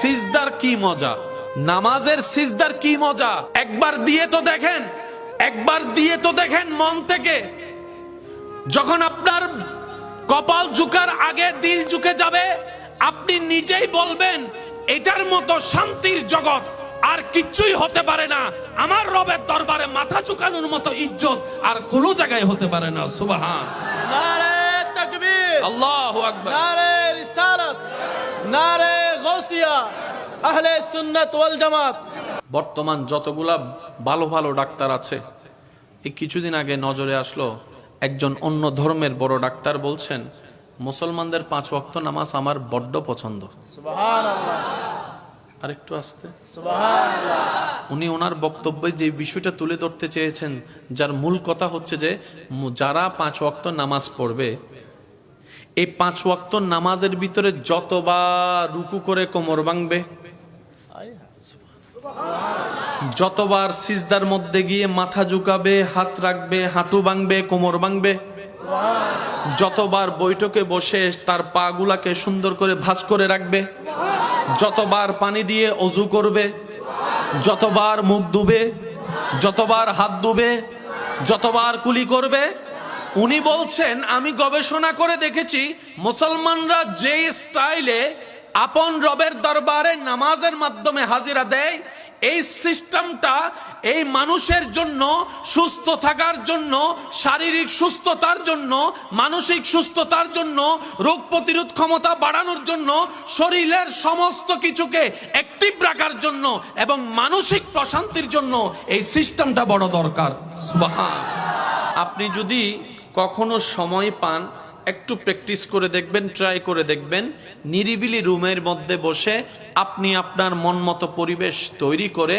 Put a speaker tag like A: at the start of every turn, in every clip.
A: সিজদার কি মজা, নামাজের সিজদার কি মজা। একবার দিয়ে তো দেখেন, একবার দিয়ে তো দেখেন মন থেকে। যখন আপনার কপাল ঝুকার আগে দিল ঝুঁকে যাবে, আপনি নিজেই বলবেন এটার মতো শান্তির জগৎ আর কিচ্ছুই হতে পারে না। আমার রবের দরবারে মাথা ঝুকানোর মতো ইজ্জত আর কোনো জায়গায় হতে পারে না। সুবহান।
B: নারে তাকবীর,
A: আল্লাহু আকবার।
B: নারে রিসালাত, নারে গাউসিয়া, আহলে সুন্নাত ওয়াল জামাত।
A: বর্তমান যতগুলা ভালো ভালো ডাক্তার আছে, এই কিছুদিন আগে নজরে আসলো একজন অন্য ধর্মের বড় ডাক্তার বলছেন মুসলমানদের 5 ওয়াক্ত নামাজ আমার বড্ড পছন্দ।
B: সুবহানাল্লাহ,
A: আরেকটু আসতে।
B: সুবহানাল্লাহ।
A: উনি ওনার বক্তব্যে যে বিষয়টা তুলে ধরতে চেয়েছেন, যার মূল কথা হচ্ছে যে যারা 5 ওয়াক্ত নামাজ পড়বে, এই 5 ওয়াক্ত নামাজের ভিতরে যতবার রুকু করে কোমর ভাঙবে, যতবার সিজদার মধ্যে গিয়ে মাথা ঝুঁকাবে, হাত রাখবে, হাঁটু ভাঙবে, কোমর ভাঙবে, যতবার বৈঠকে বসে তার পা গুলাকে সুন্দর করে ভাঁজ করে রাখবে, যতবার পানি দিয়ে অজু করবে, যতবার মুখ ধুবে, যতবার হাত ধুবে, যতবার কুলি করবে, উনি বলছেন আমি গবেষণা করে দেখেছি মুসলমানরা যে স্টাইলে আপন রবের দরবারে নামাজের মাধ্যমে হাজিরা দেয়, এই সিস্টেমটা এই মানুষের জন্য সুস্থ থাকার জন্য, শারীরিক সুস্থতার জন্য, মানসিক সুস্থতার জন্য, রোগ প্রতিরোধ ক্ষমতা বাড়ানোর জন্য, শরীরের সমস্ত কিছুকে অ্যাক্টিভ রাখার জন্য এবং মানসিক প্রশান্তির জন্য এই সিস্টেমটা বড় দরকার। সুবহান। আপনি যদি কখনো সময় পান, একটু প্র্যাকটিস করে দেখবেন, ট্রাই করে দেখবেন, নিরিবিলি রুমের মধ্যে বসে আপনি আপনার মন মতো পরিবেশ তৈরি করে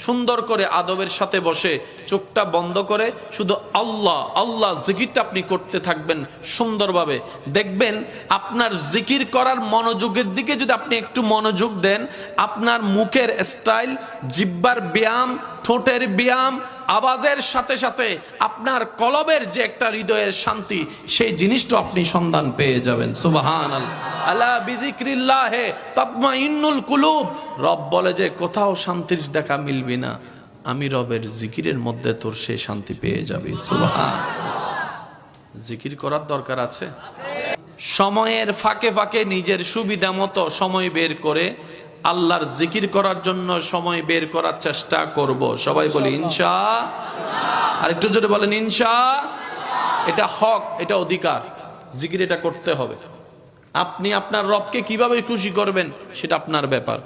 A: সুন্দর করে আদবের সাথে বসে চোখটা বন্ধ করে শুধু আল্লাহ আল্লাহ জিকিরটা আপনি করতে থাকবেন সুন্দরভাবে। দেখবেন আপনার জিকির করার মনোযোগের দিকে যদি আপনি একটু মনোযোগ দেন, আপনার মুখের স্টাইল, জিহ্বার ব্যায়াম, ঠোঁটের ব্যায়াম, আওয়াজের সাথে সাথে আপনার কলবের যে একটা হৃদয়ের শান্তি, সেই জিনিসটা আপনি সন্ধান পেয়ে যাবেন। সুবহানাল্লাহ। আলা বিযিক্রিল্লাহি তাতমাইন্নুল কুলুব। রব বলে যে কোথাও শান্তির দেখা মিলবি না, আমি রবের জিকিরের মধ্যে তোর সেই শান্তি পেয়ে যাবি। সুবহান। জিকির করার দরকার আছে। সময়ের ফাঁকে ফাঁকে নিজের সুবিধা মতো সময় বের করে আল্লাহর জিকির করার জন্য সময় বের করার চেষ্টা করব। সবাই বলি ইনশাআল্লাহ। আর একটু জোরে বলেন ইনশাআল্লাহ। এটা হক, এটা অধিকার, জিকির এটা করতে হবে। আপনি আপনার রবকে কিভাবে খুশি করবেন সেটা আপনার ব্যাপার।